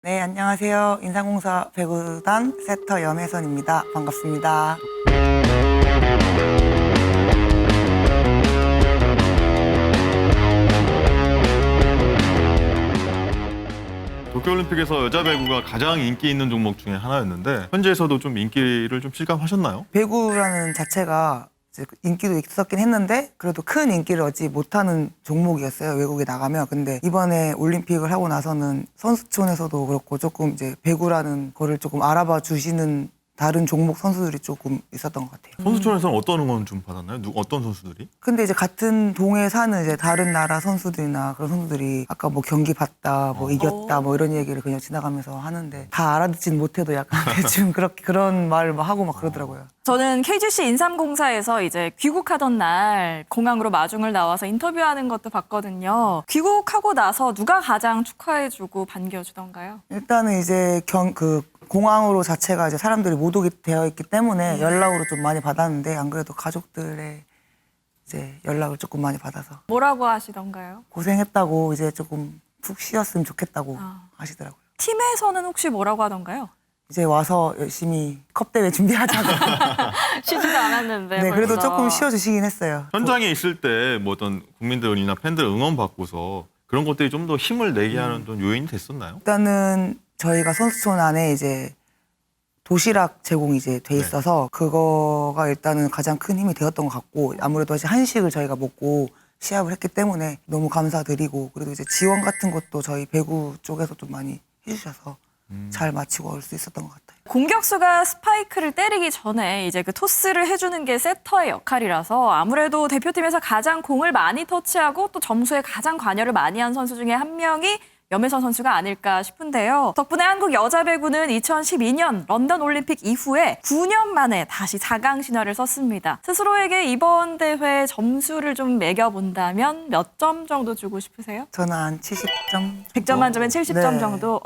네, 안녕하세요. 인삼공사 배구단 세터 염혜선입니다. 반갑습니다. 도쿄올림픽에서 여자 배구가 가장 인기 있는 종목 중에 하나였는데 현지에서도 좀 인기를 좀 실감하셨나요? 배구라는 자체가 이제 인기도 있었긴 했는데 그래도 큰 인기를 얻지 못하는 종목이었어요. 외국에 나가면. 근데 이번에 올림픽을 하고 나서는 선수촌에서도 그렇고 조금 이제 배구라는 거를 조금 알아봐 주시는 다른 종목 선수들이 조금 있었던 것 같아요. 선수촌에서는 어떤 응원 좀 받았나요? 어떤 선수들이? 근데 이제 같은 동에 사는 이제 다른 나라 선수들이나 그런 선수들이 아까 뭐 경기 봤다, 뭐 이겼다, 뭐 이런 얘기를 그냥 지나가면서 하는데 다 알아듣진 못해도 약간 대충 그런 말을 막 하고 막 그러더라고요. 저는 KGC 인삼공사에서 이제 귀국하던 날 공항으로 마중을 나와서 인터뷰하는 것도 봤거든요. 귀국하고 나서 누가 가장 축하해주고 반겨주던가요? 일단은 이제 공항으로 자체가 이제 사람들이 못 오게 되어 있기 때문에 연락으로 좀 많이 받았는데 안 그래도 가족들의 이제 연락을 조금 많이 받아서 뭐라고 하시던가요? 고생했다고 이제 조금 푹 쉬었으면 좋겠다고 아. 하시더라고요. 팀에서는 혹시 뭐라고 하던가요? 이제 와서 열심히 컵 대회 준비하자고. 쉬지도 않았는데 네, 그래도 벌써. 조금 쉬어주시긴 했어요. 현장에 있을 때 뭐 어떤 국민들이나 팬들 응원 받고서 그런 것들이 좀 더 힘을 내게 하는 좀 요인이 됐었나요? 일단은 저희가 선수촌 안에 이제 도시락 제공이 이제 돼 있어서 그거가 일단은 가장 큰 힘이 되었던 것 같고 아무래도 이제 한식을 저희가 먹고 시합을 했기 때문에 너무 감사드리고 그리고 이제 지원 같은 것도 저희 배구 쪽에서 좀 많이 해주셔서 잘 마치고 올 수 있었던 것 같아요. 공격수가 스파이크를 때리기 전에 이제 그 토스를 해주는 게 세터의 역할이라서 아무래도 대표팀에서 가장 공을 많이 터치하고 또 점수에 가장 관여를 많이 한 선수 중에 한 명이 염혜선 선수가 아닐까 싶은데요. 덕분에 한국 여자 배구는 2012년 런던 올림픽 이후에 9년 만에 다시 4강 신화를 썼습니다. 스스로에게 이번 대회 점수를 좀 매겨본다면 몇 점 정도 주고 싶으세요? 저는 한 70점? 100점 만점에 70점 네. 정도?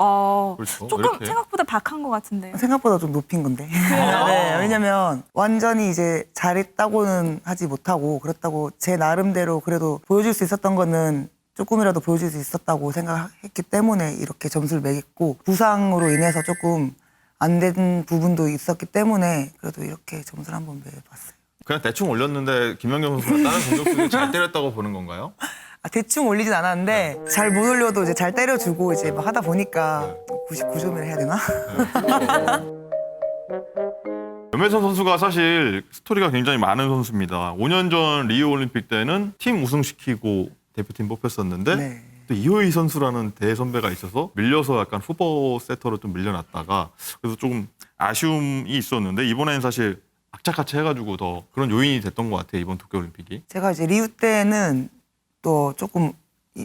그렇죠. 조금 이렇게. 생각보다 박한 것 같은데요. 생각보다 좀 높인 건데. 네, 왜냐면 완전히 이제 잘했다고는 하지 못하고 그렇다고 제 나름대로 그래도 보여줄 수 있었던 거는 조금이라도 보여줄 수 있었다고 생각했기 때문에 이렇게 점수를 매겼고 부상으로 인해서 조금 안 된 부분도 있었기 때문에 그래도 이렇게 점수를 한번 매봤어요. 그냥 대충 올렸는데 김연경 선수가 다른 공격수들이 잘 때렸다고 보는 건가요? 대충 올리진 않았는데 잘 못 올려도 이제 잘 때려주고 이제 막 하다 보니까 99점이라 해야 되나? 염혜선 선수가 사실 스토리가 굉장히 많은 선수입니다. 5년 전 리우 올림픽 때는 팀 우승시키고 대표팀 뽑혔었는데 네. 또 이효희 선수라는 대선배가 있어서 밀려서 약간 후보 세터로 좀 밀려났다가 그래서 조금 아쉬움이 있었는데 이번에는 사실 악착같이 해가지고 더 그런 요인이 됐던 것 같아요. 이번 도쿄올림픽이. 제가 이제 리우 때는 또 조금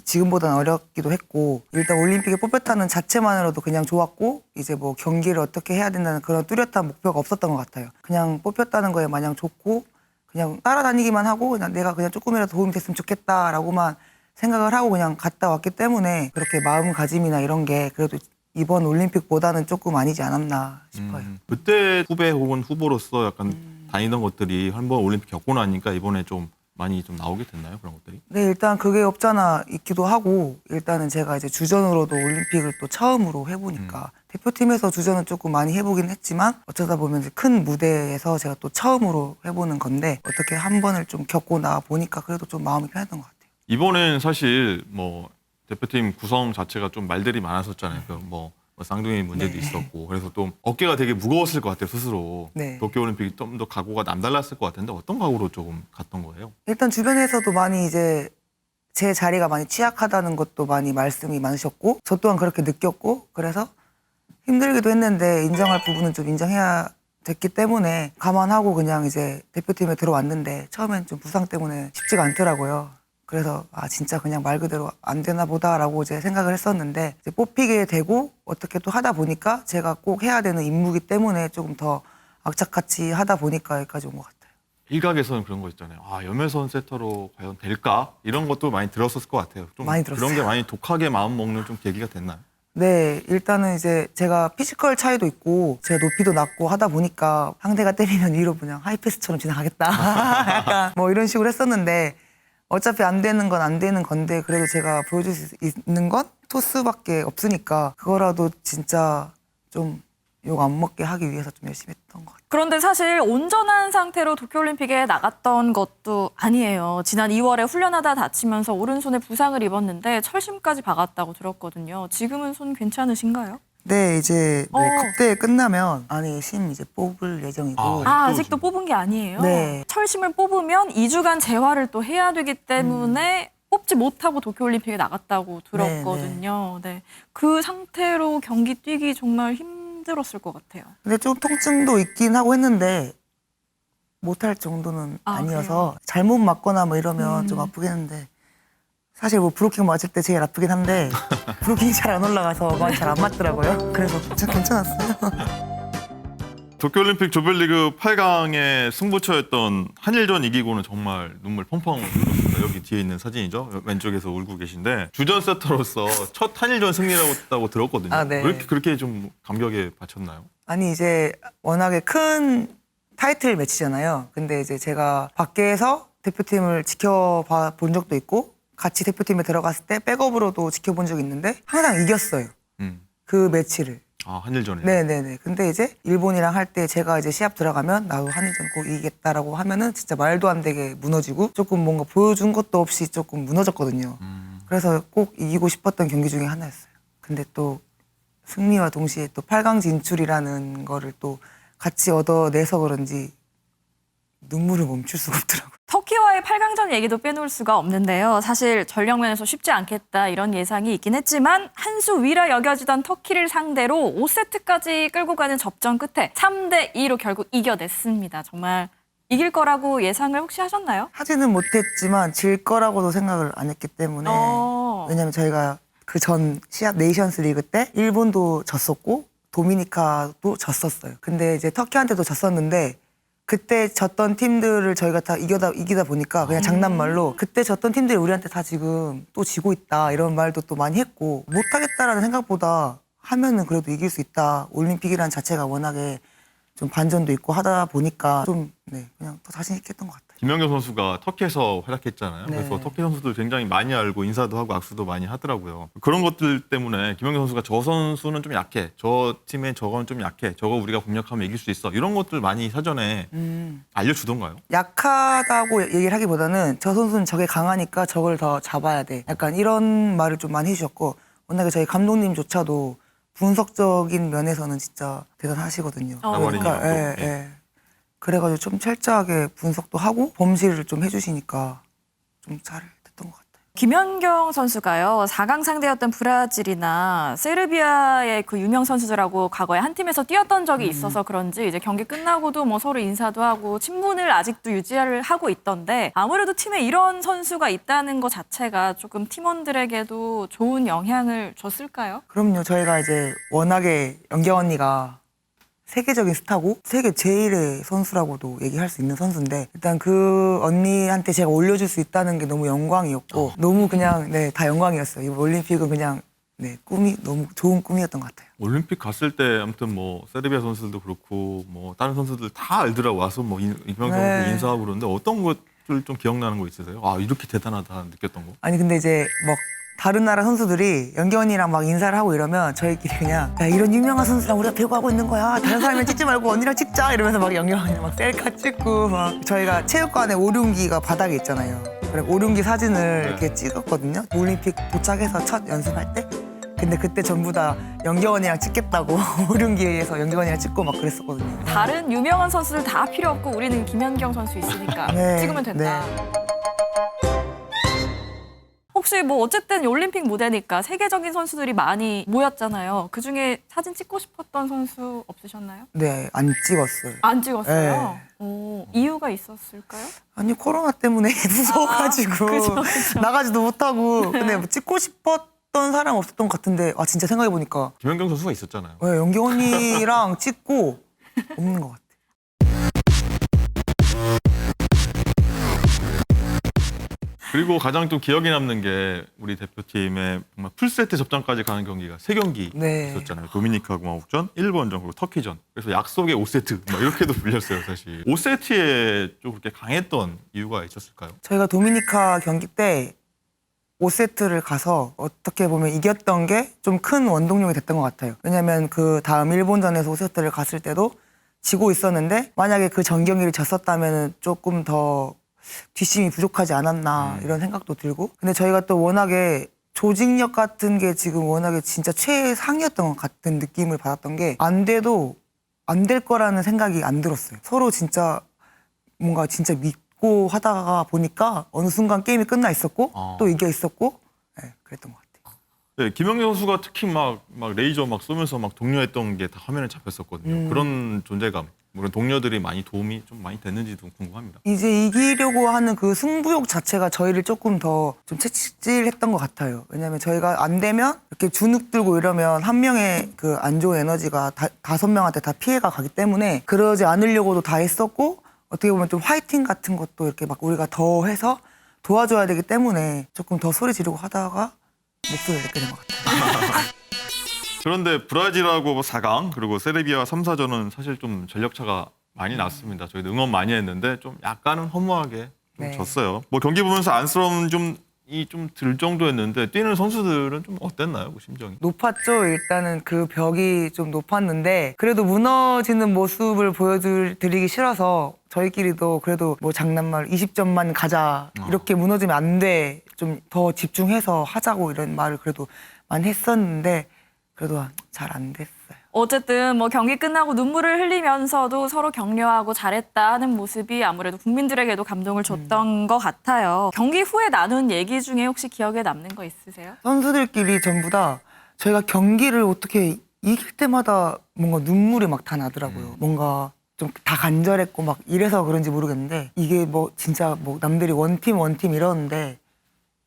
지금보다는 어렵기도 했고 일단 올림픽에 뽑혔다는 자체만으로도 그냥 좋았고 이제 뭐 경기를 어떻게 해야 된다는 그런 뚜렷한 목표가 없었던 것 같아요. 그냥 뽑혔다는 거에 마냥 좋고 그냥 따라다니기만 하고 그냥 내가 그냥 조금이라도 도움이 됐으면 좋겠다라고만 생각을 하고 그냥 갔다 왔기 때문에 그렇게 마음가짐이나 이런 게 그래도 이번 올림픽보다는 조금 아니지 않았나 싶어요. 그때 후배 혹은 후보로서 약간 다니던 것들이 한번 올림픽 겪고 나니까 이번에 좀 많이 좀 나오게 됐나요? 그런 것들이? 네, 일단 그게 없잖아 있기도 하고 일단은 제가 이제 주전으로도 올림픽을 또 처음으로 해보니까 대표팀에서 주전은 조금 많이 해보긴 했지만 어쩌다 보면 이제 큰 무대에서 제가 또 처음으로 해보는 건데 어떻게 한 번을 좀 겪고 나 보니까 그래도 좀 마음이 편했던 것 같아요. 이번엔 사실 뭐 대표팀 구성 자체가 좀 말들이 많았었잖아요. 뭐 쌍둥이 문제도 있었고 그래서 또 어깨가 되게 무거웠을 것 같아요 스스로. 네. 도쿄올림픽이 좀 더 각오가 남달랐을 것 같은데 어떤 각오로 조금 갔던 거예요? 일단 주변에서도 많이 이제 제 자리가 많이 취약하다는 것도 많이 말씀이 많으셨고 저 또한 그렇게 느꼈고 그래서 힘들기도 했는데 인정할 부분은 좀 인정해야 됐기 때문에 감안하고 그냥 이제 대표팀에 들어왔는데 처음엔 좀 부상 때문에 쉽지가 않더라고요. 그래서 진짜 그냥 말 그대로 안 되나 보다라고 이제 생각을 했었는데 이제 뽑히게 되고 어떻게 또 하다 보니까 제가 꼭 해야 되는 임무기 때문에 조금 더 악착같이 하다 보니까 여기까지 온 것 같아요. 일각에서는 그런 거 있잖아요. 염혜선 세터로 과연 될까? 이런 것도 많이 들었었을 것 같아요. 좀 많이 들었어요. 그런 게 많이 독하게 마음 먹는 좀 계기가 됐나요? 네, 일단은 이제 제가 피지컬 차이도 있고 제가 높이도 낮고 하다 보니까 상대가 때리면 위로 그냥 하이패스처럼 지나가겠다. 약간 뭐 이런 식으로 했었는데 어차피 안 되는 건 안 되는 건데 그래도 제가 보여줄 수 있는 건 토스밖에 없으니까 그거라도 진짜 좀 욕 안 먹게 하기 위해서 좀 열심히 했던 것 같아요. 그런데 사실 온전한 상태로 도쿄올림픽에 나갔던 것도 아니에요. 지난 2월에 훈련하다 다치면서 오른손에 부상을 입었는데 철심까지 박았다고 들었거든요. 지금은 손 괜찮으신가요? 네, 이제 컵대회 끝나면 안에 심 이제 뽑을 예정이고. 아직도 뽑은 게 아니에요? 네. 철심을 뽑으면 2주간 재활을 또 해야 되기 때문에 뽑지 못하고 도쿄올림픽에 나갔다고 들었거든요. 네. 그 상태로 경기 뛰기 정말 힘들었을 것 같아요. 근데 좀 통증도 있긴 하고 했는데 못할 정도는 아니어서 그래요? 잘못 맞거나 뭐 이러면 좀 아프긴 했는데 사실 뭐 브로킹 맞을 때 제일 아프긴 한데 브로킹이 잘 안 올라가서 많이 잘 안 맞더라고요. 그래서 진짜 괜찮았어요. 도쿄올림픽 조별리그 8강의 승부처였던 한일전 이기고는 정말 눈물 펑펑 흘렸습니다. 여기 뒤에 있는 사진이죠. 왼쪽에서 울고 계신데 주전 세터로서 첫 한일전 승리라고 들었거든요. 아, 네. 왜 이렇게 그렇게 좀 감격에 바쳤나요? 아니 이제 워낙에 큰 타이틀 매치잖아요. 근데 이제 제가 밖에서 대표팀을 지켜봐 본 적도 있고 같이 대표팀에 들어갔을 때 백업으로도 지켜본 적이 있는데 항상 이겼어요. 그 매치를. 아, 한일전에. 네네네. 근데 이제 일본이랑 할 때 제가 이제 시합 들어가면 나도 한일전 꼭 이기겠다라고 하면은 진짜 말도 안 되게 무너지고 조금 뭔가 보여준 것도 없이 조금 무너졌거든요. 그래서 꼭 이기고 싶었던 경기 중에 하나였어요. 근데 또 승리와 동시에 또 8강 진출이라는 거를 또 같이 얻어내서 그런지 눈물을 멈출 수가 없더라고요. 터키와의 8강전 얘기도 빼놓을 수가 없는데요. 사실 전력면에서 쉽지 않겠다 이런 예상이 있긴 했지만 한 수 위라 여겨지던 터키를 상대로 5세트까지 끌고 가는 접전 끝에 3대2로 결국 이겨냈습니다. 정말 이길 거라고 예상을 혹시 하셨나요? 하지는 못했지만 질 거라고도 생각을 안 했기 때문에 왜냐면 저희가 그 전 시합 네이션스 리그 때 일본도 졌었고 도미니카도 졌었어요. 근데 이제 터키한테도 졌었는데 그때 졌던 팀들을 저희가 다 이기다 보니까 그냥 장난말로 그때 졌던 팀들이 우리한테 다 지금 또 지고 있다 이런 말도 또 많이 했고 못하겠다라는 생각보다 하면은 그래도 이길 수 있다. 올림픽이란 자체가 워낙에 좀 반전도 있고 하다 보니까 좀 그냥 더 자신 있게 했던 것 같아요. 김연경 선수가 터키에서 활약했잖아요. 네. 그래서 터키 선수들 굉장히 많이 알고 인사도 하고 악수도 많이 하더라고요. 그런 것들 때문에 김연경 선수가 저 선수는 좀 약해. 저 팀에 저건 좀 약해. 저거 우리가 공략하면 이길 수 있어. 이런 것들 많이 사전에 알려주던가요? 약하다고 얘기를 하기보다는 저 선수는 저게 강하니까 저걸 더 잡아야 돼. 약간 이런 말을 좀 많이 해주셨고 워낙에 저희 감독님조차도 분석적인 면에서는 진짜 대단하시거든요. 나바리니라고. 예. 그래가지고 좀 철저하게 분석도 하고 범실을 좀 해주시니까 좀 잘 됐던 것 같아요. 김연경 선수가요. 4강 상대였던 브라질이나 세르비아의 그 유명 선수들하고 과거에 한 팀에서 뛰었던 적이 있어서 그런지 이제 경기 끝나고도 뭐 서로 인사도 하고 친분을 아직도 유지를 하고 있던데 아무래도 팀에 이런 선수가 있다는 것 자체가 조금 팀원들에게도 좋은 영향을 줬을까요? 그럼요. 저희가 이제 워낙에 연경 언니가 세계적인 스타고 세계 제일의 선수라고도 얘기할 수 있는 선수인데 일단 그 언니한테 제가 올려줄 수 있다는 게 너무 영광이었고 너무 그냥 다 영광이었어요. 이번 올림픽은 그냥 꿈이 너무 좋은 꿈이었던 것 같아요. 올림픽 갔을 때 아무튼 뭐 세르비아 선수들도 그렇고 뭐 다른 선수들 다 알더라고 와서 뭐 김연경 선수 인사하고 그러는데 어떤 것들 좀 기억나는 거 있으세요? 아 이렇게 대단하다 느꼈던 거? 아니 근데 이제 막 다른 나라 선수들이 연경 언니랑 막 인사를 하고 이러면 저희끼리 그냥 야 이런 유명한 선수랑 우리가 배구하고 있는 거야. 다른 사람이랑 찍지 말고 언니랑 찍자 이러면서 막 연경 언니랑 막 셀카 찍고 막 저희가 체육관에 오륜기가 바닥에 있잖아요. 그래 오륜기 사진을 이렇게 찍었거든요. 올림픽 도착해서 첫 연습할 때. 근데 그때 전부 다 연경 언니랑 찍겠다고 오륜기에서 연경 언니랑 찍고 막 그랬었거든요. 다른 유명한 선수들 다 필요 없고 우리는 김연경 선수 있으니까 찍으면 된다. 혹시 뭐 어쨌든 올림픽 무대니까 세계적인 선수들이 많이 모였잖아요. 그중에 사진 찍고 싶었던 선수 없으셨나요? 네, 안 찍었어요. 안 찍었어요? 네. 오, 이유가 있었을까요? 아니 코로나 때문에 무서워가지고 그죠. 나가지도 못하고 근데 뭐 찍고 싶었던 사람 없었던 것 같은데 진짜 생각해보니까 김연경 선수가 있었잖아요. 연경 언니랑 찍고 없는 것 같아요. 그리고 가장 좀 기억에 남는 게 우리 대표팀의 정말 풀세트 접전까지 가는 경기가 3경기 있었잖아요. 도미니카 공화국전, 일본전, 그리고 터키전. 그래서 약속의 5세트 막 이렇게도 불렸어요, 사실. 5세트에 좀 그렇게 강했던 이유가 있었을까요? 저희가 도미니카 경기 때 5세트를 가서 어떻게 보면 이겼던 게 좀 큰 원동력이 됐던 것 같아요. 왜냐면 그 다음 일본전에서 5세트를 갔을 때도 지고 있었는데 만약에 그 전 경기를 졌었다면 조금 더 뒷심이 부족하지 않았나 이런 생각도 들고, 근데 저희가 또 워낙에 조직력 같은 게 지금 워낙에 진짜 최상이었던 것 같은 느낌을 받았던 게 안 돼도 안 될 거라는 생각이 안 들었어요. 서로 진짜 뭔가 진짜 믿고 하다가 보니까 어느 순간 게임이 끝나 있었고 또 이겨 있었고, 네, 그랬던 것 같아요. 네, 김연경 선수가 특히 막 레이저 막 쏘면서 막 독려했던 게 다 화면에 잡혔었거든요. 그런 존재감, 물론 동료들이 많이 도움이 좀 많이 됐는지도 궁금합니다. 이제 이기려고 하는 그 승부욕 자체가 저희를 조금 더 좀 채찍질했던 것 같아요. 왜냐하면 저희가 안 되면 이렇게 주눅 들고 이러면 한 명의 그 안 좋은 에너지가 5명한테 다 피해가 가기 때문에 그러지 않으려고도 다 했었고, 어떻게 보면 좀 화이팅 같은 것도 이렇게 막 우리가 더 해서 도와줘야 되기 때문에 조금 더 소리 지르고 하다가 목소리를 내게 된 것 같아요. 그런데 브라질하고 4강 그리고 세르비아와 3, 4전은 사실 좀 전력차가 많이 났습니다. 저희도 응원 많이 했는데 좀 약간은 허무하게 좀 네. 졌어요. 뭐 경기 보면서 안쓰러움 좀 들 정도였는데 뛰는 선수들은 좀 어땠나요? 그 심정이? 높았죠. 일단은 그 벽이 좀 높았는데 그래도 무너지는 모습을 보여드리기 싫어서 저희끼리도 그래도 뭐 장난말 20점만 가자, 이렇게 무너지면 안 돼, 좀 더 집중해서 하자고 이런 말을 그래도 많이 했었는데 그래도 잘 안 됐어요. 어쨌든 뭐 경기 끝나고 눈물을 흘리면서도 서로 격려하고 잘했다 하는 모습이 아무래도 국민들에게도 감동을 줬던 것 같아요. 경기 후에 나눈 얘기 중에 혹시 기억에 남는 거 있으세요? 선수들끼리 전부 다 저희가 경기를 어떻게 이길 때마다 뭔가 눈물이 막 다 나더라고요. 뭔가 좀 다 간절했고 막 이래서 그런지 모르겠는데 이게 뭐 진짜 뭐 남들이 원팀 이러는데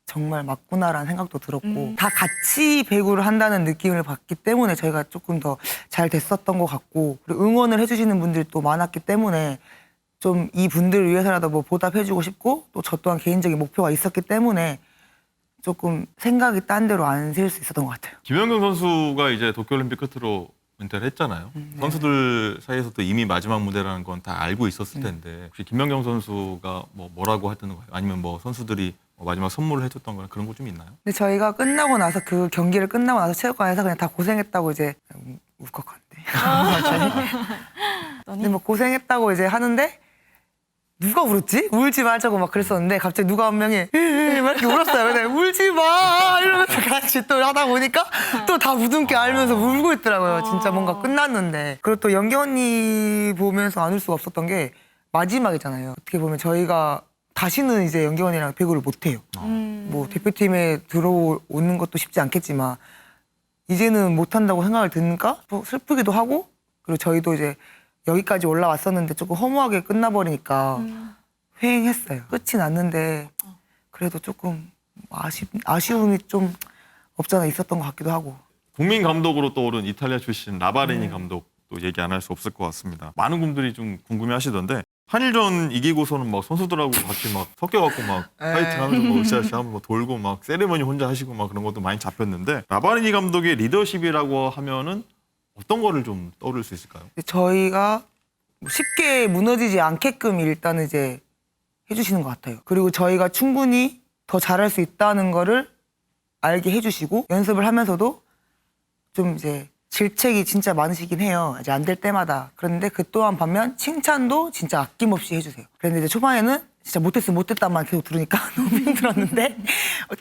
정말 맞구나라는 생각도 들었고, 다 같이 배구를 한다는 느낌을 받기 때문에 저희가 조금 더 잘 됐었던 것 같고, 그리고 응원을 해주시는 분들도 많았기 때문에 좀 이 분들을 위해서라도 뭐 보답해주고 싶고, 또 저 또한 개인적인 목표가 있었기 때문에 조금 생각이 딴 데로 안 셀 수 있었던 것 같아요. 김연경 선수가 이제 도쿄올림픽 끝으로 은퇴를 했잖아요. 네. 선수들 사이에서도 이미 마지막 무대라는 건 다 알고 있었을 텐데 혹시 김연경 선수가 뭐라고 했던 거예요? 아니면 뭐 선수들이 마지막 선물을 해줬던 거나 그런 거 좀 있나요? 근데 저희가 끝나고 나서 그 경기를 끝나고 나서 체육관에서 그냥 다 고생했다고 이제 울컥한데. 근데 뭐 고생했다고 이제 하는데 누가 울었지? 울지 말자고 막 그랬었는데 갑자기 누가 한 명이 막 이렇게 울었어요. 근데 울지 마 이러면서 같이 또 하다 보니까 또 다 무등께 알면서 울고 있더라고요. 진짜 뭔가 끝났는데. 그리고 또 연기 언니 보면서 안 울 수가 없었던 게 마지막이잖아요. 어떻게 보면 저희가 다시는 이제 연기 언니랑 배구를 못 해요. 뭐 대표팀에 들어오는 것도 쉽지 않겠지만 이제는 못 한다고 생각을 드니까 또 슬프기도 하고, 그리고 저희도 이제 여기까지 올라왔었는데 조금 허무하게 끝나버리니까 회행했어요. 끝이 났는데 그래도 조금 아쉬움이 좀 없잖아 있었던 것 같기도 하고. 국민 감독으로 떠오른 이탈리아 출신 라바레니 감독도 얘기 안 할 수 없을 것 같습니다. 많은 분들이 좀 궁금해하시던데 한일전 이기고서는 막 선수들하고 같이 막 섞여갖고 막 파이팅하면서 뭐 으쌰으쌰 하면 뭐 돌고 막 세리머니 혼자 하시고 막 그런 것도 많이 잡혔는데, 라바레니 감독의 리더십이라고 하면은 어떤 거를 좀 떠올릴 수 있을까요? 저희가 쉽게 무너지지 않게끔 일단은 이제 해주시는 것 같아요. 그리고 저희가 충분히 더 잘할 수 있다는 거를 알게 해주시고, 연습을 하면서도 좀 이제 질책이 진짜 많으시긴 해요. 이제 안 될 때마다. 그런데 그 또한 반면 칭찬도 진짜 아낌없이 해주세요. 그런데 이제 초반에는 진짜 못했으면 못했다만 계속 들으니까 너무 힘들었는데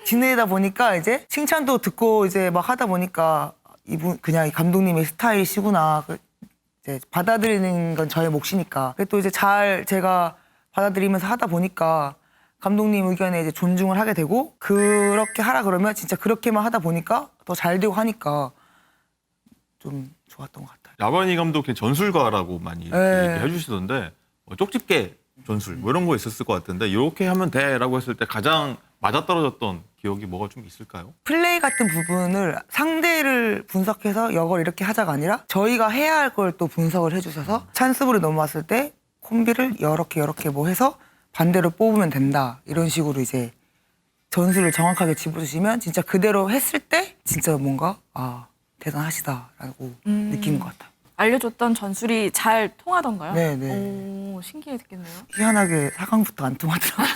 지내다 보니까 이제 칭찬도 듣고 이제 막 하다 보니까 이분 그냥 이 감독님의 스타일이시구나. 이제 받아들이는 건 저의 몫이니까. 또 이제 잘 제가 받아들이면서 하다 보니까 감독님 의견에 이제 존중을 하게 되고, 그렇게 하라 그러면 진짜 그렇게만 하다 보니까 더 잘 되고 하니까 좀 좋았던 것 같아요. 라바레니 감독의 전술가라고 많이 얘기해 주시던데 쪽집게 전술 뭐 이런 거 있었을 것 같은데 이렇게 하면 돼라고 했을 때 가장 맞아떨어졌던 기억이 뭐가 좀 있을까요? 플레이 같은 부분을 상대를 분석해서 이걸 이렇게 하자가 아니라 저희가 해야 할 걸 또 분석을 해주셔서 찬스볼이 넘어왔을 때 콤비를 이렇게 뭐 해서 반대로 뽑으면 된다, 이런 식으로 이제 전술을 정확하게 짚어주시면 진짜 그대로 했을 때 진짜 뭔가 대단하시다라고 느끼는 것 같아요. 알려줬던 전술이 잘 통하던가요? 네네. 오, 신기했겠네요. 희한하게 4강부터 안 통하더라고요.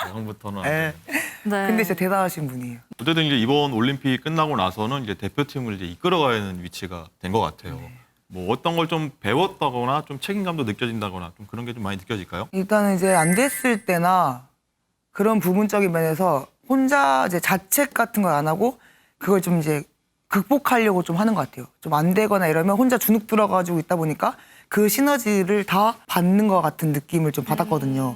대강부터는 네. 네. 근데 진짜 대단하신 분이에요. 어쨌든 이제 이번 올림픽 끝나고 나서는 이제 대표팀을 이제 이끌어가는 위치가 된 것 같아요. 뭐 어떤 걸 좀 배웠다거나 좀 책임감도 느껴진다거나 좀 그런 게 좀 많이 느껴질까요? 일단은 이제 안 됐을 때나 그런 부분적인 면에서 혼자 이제 자책 같은 걸 안 하고 그걸 좀 이제 극복하려고 좀 하는 것 같아요. 좀 안 되거나 이러면 혼자 주눅 들어가지고 있다 보니까 그 시너지를 다 받는 것 같은 느낌을 좀 받았거든요.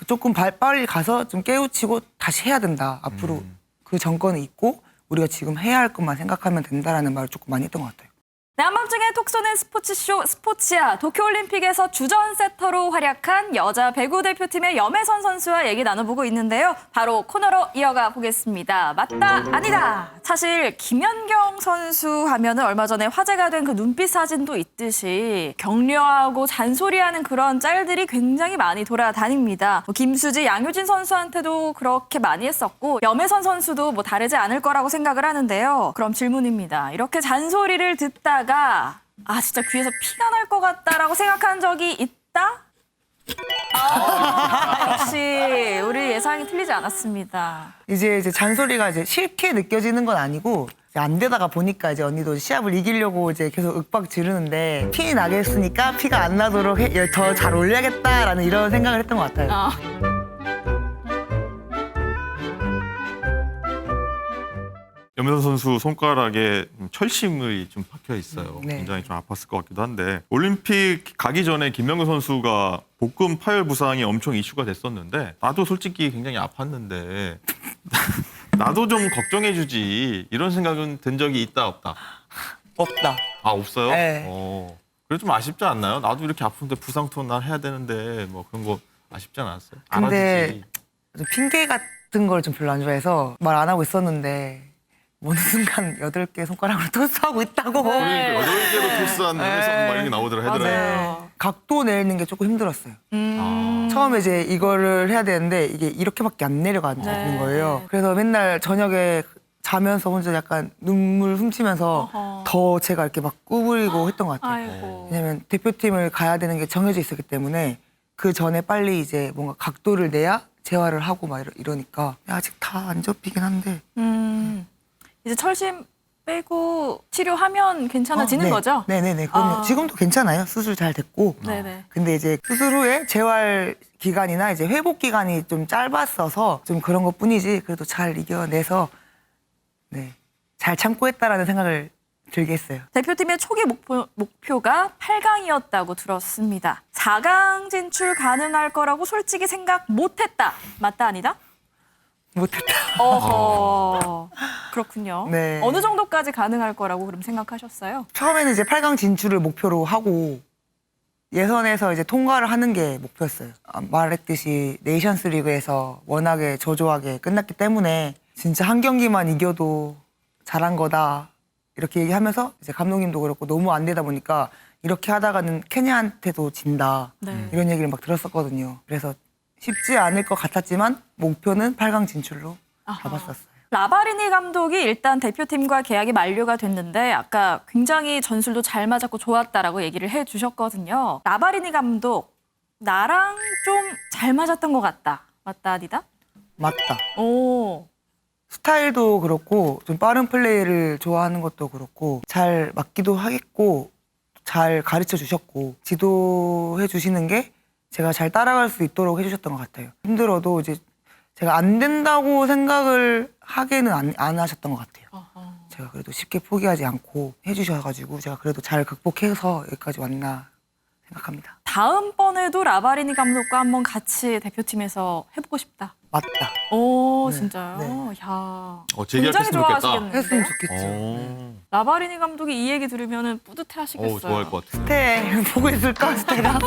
조금 빨리 가서 좀 깨우치고 다시 해야 된다. 앞으로 그 정권이 있고 우리가 지금 해야 할 것만 생각하면 된다라는 말을 조금 많이 했던 것 같아요. 네, 한밤중에 톡 쏘는 스포츠쇼 스포츠야. 도쿄올림픽에서 주전 세터로 활약한 여자 배구 대표팀의 염혜선 선수와 얘기 나눠보고 있는데요. 바로 코너로 이어가 보겠습니다. 맞다, 아니다. 사실 김연경 선수 하면은 얼마 전에 화제가 된 그 눈빛 사진도 있듯이 격려하고 잔소리하는 그런 짤들이 굉장히 많이 돌아다닙니다. 뭐 김수지, 양효진 선수한테도 그렇게 많이 했었고 염혜선 선수도 뭐 다르지 않을 거라고 생각을 하는데요. 그럼 질문입니다. 이렇게 잔소리를 듣다가 진짜 귀에서 피가 날 것 같다라고 생각한 적이 있다? 역시 우리 예상이 틀리지 않았습니다. 이제 잔소리가 이제 싫게 느껴지는 건 아니고 이제 안 되다가 보니까 이제 언니도 시합을 이기려고 이제 계속 윽박 지르는데 피 나겠으니까 피가 안 나도록 더 잘 올려야겠다라는 이런 생각을 했던 것 같아요. 아. 염혜선 선수 손가락에 철심이 좀 박혀 있어요. 네. 굉장히 좀 아팠을 것 같기도 한데 올림픽 가기 전에 김연경 선수가 복근 파열 부상이 엄청 이슈가 됐었는데 나도 솔직히 굉장히 아팠는데 나도 좀 걱정해주지 이런 생각은 든 적이 있다 없다? 없다. 아 없어요? 네. 그래 좀 아쉽지 않나요? 나도 이렇게 아픈데 부상 투혼 난 해야 되는데 뭐 그런 거 아쉽지 않았어요? 근데 알아주지. 좀 핑계 같은 걸 좀 별로 안 좋아해서 말 안 하고 있었는데 어느 순간 8개 손가락으로 토스하고 있다고. 네. 어려울 때도 토스한 해서 막 이런 게 나오더라 하더라고요. 맞아요. 각도 내는 게 조금 힘들었어요. 음. 처음에 이제 이거를 해야 되는데 이게 이렇게밖에 안 내려가는 네. 거예요. 그래서 맨날 저녁에 자면서 혼자 약간 눈물 훔치면서 어허. 더 제가 이렇게 막 구부리고 했던 것 같아요. 아이고. 왜냐면 대표팀을 가야 되는 게 정해져 있었기 때문에 그 전에 빨리 이제 뭔가 각도를 내야 재활을 하고 막 이러니까 아직 다 안 접히긴 한데 이제 철심 빼고 치료하면 괜찮아지는 네. 거죠? 네네네. 그럼요. 아. 지금도 괜찮아요. 수술 잘 됐고. 네네. 근데 이제 수술 후에 재활 기간이나 이제 회복 기간이 좀 짧았어서 좀 그런 것 뿐이지 그래도 잘 이겨내서 네. 잘 참고 했다라는 생각을 들게 했어요. 대표팀의 초기 목표가 8강이었다고 들었습니다. 4강 진출 가능할 거라고 솔직히 생각 못했다. 맞다 아니다? 못했다. 어허. 그렇군요. 네. 어느 정도까지 가능할 거라고 그럼 생각하셨어요? 처음에는 이제 8강 진출을 목표로 하고 예선에서 이제 통과를 하는 게 목표였어요. 말했듯이 네이션스 리그에서 워낙에 저조하게 끝났기 때문에 진짜 한 경기만 이겨도 잘한 거다. 이렇게 얘기하면서 이제 감독님도 그렇고 너무 안 되다 보니까 이렇게 하다가는 케냐한테도 진다. 네. 이런 얘기를 막 들었었거든요. 그래서 쉽지 않을 것 같았지만 목표는 8강 진출로 잡았었어요. 라바리니 감독이 일단 대표팀과 계약이 만료가 됐는데 아까 굉장히 전술도 잘 맞았고 좋았다라고 얘기를 해주셨거든요. 라바리니 감독 나랑 좀 잘 맞았던 것 같다. 맞다 아니다? 맞다. 오. 스타일도 그렇고 좀 빠른 플레이를 좋아하는 것도 그렇고 잘 맞기도 하겠고 잘 가르쳐 주셨고 지도해 주시는 게 제가 잘 따라갈 수 있도록 해주셨던 것 같아요. 힘들어도 이제 제가 안 된다고 생각을 하게는 안 하셨던 것 같아요. 제가 그래도 쉽게 포기하지 않고 해주셔가지고 제가 그래도 잘 극복해서 여기까지 왔나 생각합니다. 다음번에도 라바리니 감독과 한번 같이 대표팀에서 해보고 싶다. 맞다. 오, 네, 진짜요? 네. 야, 재계약했으면 굉장히 좋겠다. 좋아하시겠는데요? 했으면 좋겠죠. 오. 라바리니 감독이 이 얘기 들으면 뿌듯해하시겠어요. 좋아할 것 같아요. 스테 보고 있을까 스테가?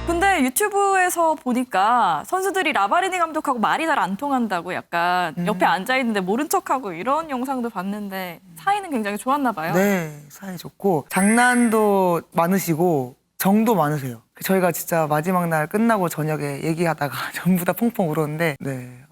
근데 유튜브에서 보니까 선수들이 라바리니 감독하고 말이 잘 안 통한다고 약간 옆에 앉아 있는데 모른 척하고 이런 영상도 봤는데 사이는 굉장히 좋았나 봐요. 네, 사이 좋고 장난도 많으시고 정도 많으세요. 저희가 진짜 마지막 날 끝나고 저녁에 얘기하다가 전부 다 펑펑 울었는데 네,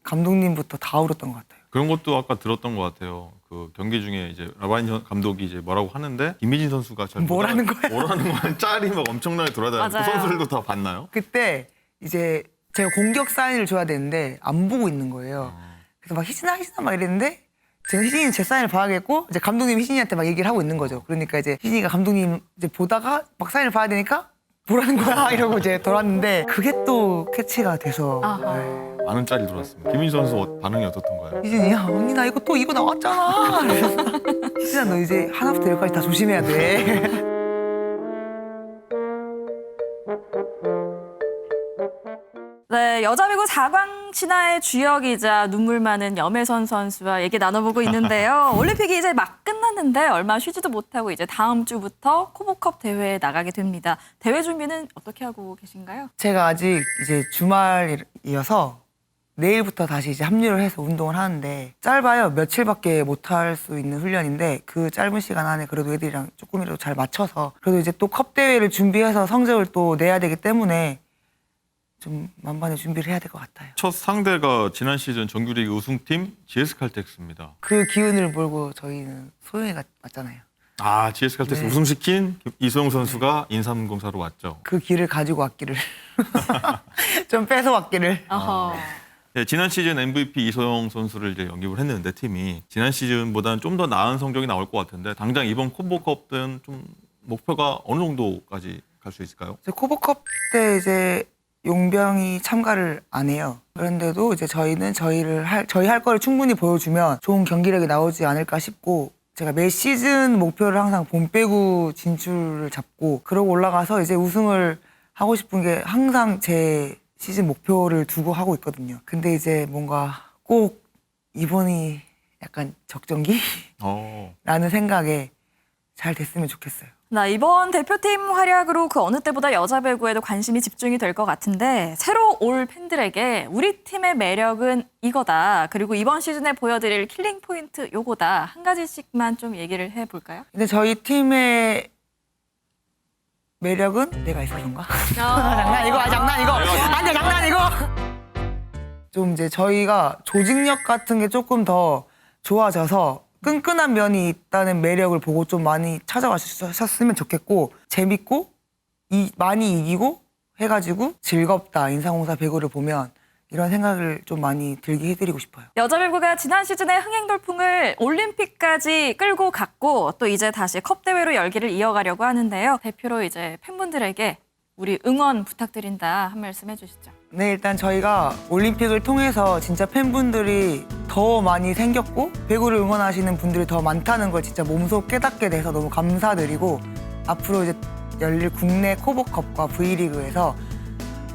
감독님부터 다 울었던 것 같아요. 그런 것도 아까 들었던 것 같아요. 그 경기 중에 이제 라바인 감독이 이제 뭐라고 하는데 김민진 선수가 잘 뭐라는 거야? 뭐라는 거야? 짤이 막 엄청나게 돌아다니고 그 맞아요. 선수들도 다 봤나요? 그때 이제 제가 공격 사인을 줘야 되는데 안 보고 있는 거예요. 그래서 막 희진아 막 이랬는데 제가 희진이 제 사인을 봐야겠고 이제 감독님이 희진이한테 막 얘기를 하고 있는 거죠. 그러니까 이제 희진이가 감독님 이제 보다가 막 사인을 봐야 되니까 뭐라는 거야 이러고 이제 돌았는데 그게 또 캐치가 돼서 아하. 네. 많은 짤이 들어왔습니다. 김민진 선수 반응이 어떻던가요? 희진이야 언니 나 이거 또 이거 나왔잖아. 희진아 너 이제 하나부터 열까지 다 조심해야 돼. 네, 여자배구 4강 신화의 주역이자 눈물 많은 염혜선 선수와 얘기 나눠보고 있는데요. 올림픽이 이제 막 끝났는데 얼마 쉬지도 못하고 이제 다음 주부터 코보컵 대회에 나가게 됩니다. 대회 준비는 어떻게 하고 계신가요? 제가 아직 이제 주말이어서 내일부터 다시 이제 합류를 해서 운동을 하는데 짧아요. 며칠밖에 못 할 수 있는 훈련인데 그 짧은 시간 안에 그래도 애들이랑 조금이라도 잘 맞춰서 그래도 이제 또 컵 대회를 준비해서 성적을 또 내야 되기 때문에 좀 만반의 준비를 해야 될 것 같아요. 첫 상대가 지난 시즌 정규리그 우승팀 GS칼텍스입니다. 그 기운을 몰고 저희는 소영이가 왔잖아요. 아, GS칼텍스 네. 우승시킨 이소영 선수가 인삼공사로 왔죠. 그 길을 가지고 왔기를 좀 뺏어 왔기를. 어허. 네, 지난 시즌 MVP 이소영 선수를 이제 영입을 했는데 팀이 지난 시즌보다는 좀 더 나은 성적이 나올 것 같은데 당장 이번 콤보컵 때는 좀 목표가 어느 정도까지 갈 수 있을까요? 이제 코보컵 때 이제 용병이 참가를 안 해요. 그런데도 이제 저희는 저희 할 거를 충분히 보여주면 좋은 경기력이 나오지 않을까 싶고 제가 매 시즌 목표를 항상 봄배구 진출을 잡고 그러고 올라가서 이제 우승을 하고 싶은 게 항상 제 시즌 목표를 두고 하고 있거든요. 근데 이제 뭔가 꼭 이번이 약간 적정기라는 생각에 잘 됐으면 좋겠어요. 나 이번 대표팀 활약으로 그 어느 때보다 여자 배구에도 관심이 집중이 될 것 같은데 새로 올 팬들에게 우리 팀의 매력은 이거다. 그리고 이번 시즌에 보여드릴 킬링 포인트 요거다. 한 가지씩만 좀 얘기를 해볼까요? 근데 저희 팀의 매력은 내가 있어서인가? 장난이고, 장난이고, 아니야 장난이고. 좀 이제 저희가 조직력 같은 게 조금 더 좋아져서 끈끈한 면이 있다는 매력을 보고 좀 많이 찾아가셨으면 좋겠고 재밌고 많이 이기고 해가지고 즐겁다 인삼공사 배구를 보면 이런 생각을 좀 많이 들게 해드리고 싶어요. 여자 배구가 지난 시즌의 흥행 돌풍을 올림픽까지 끌고 갔고 또 이제 다시 컵 대회로 열기를 이어가려고 하는데요. 대표로 이제 팬분들에게 우리 응원 부탁드린다 한 말씀 해주시죠. 네, 일단 저희가 올림픽을 통해서 진짜 팬분들이 더 많이 생겼고 배구를 응원하시는 분들이 더 많다는 걸 진짜 몸소 깨닫게 돼서 너무 감사드리고 앞으로 이제 열릴 국내 코보컵과 V리그에서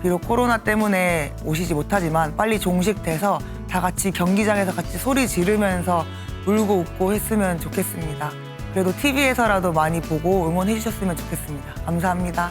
비록 코로나 때문에 오시지 못하지만 빨리 종식돼서 다 같이 경기장에서 같이 소리 지르면서 울고 웃고 했으면 좋겠습니다. 그래도 TV에서라도 많이 보고 응원해 주셨으면 좋겠습니다. 감사합니다.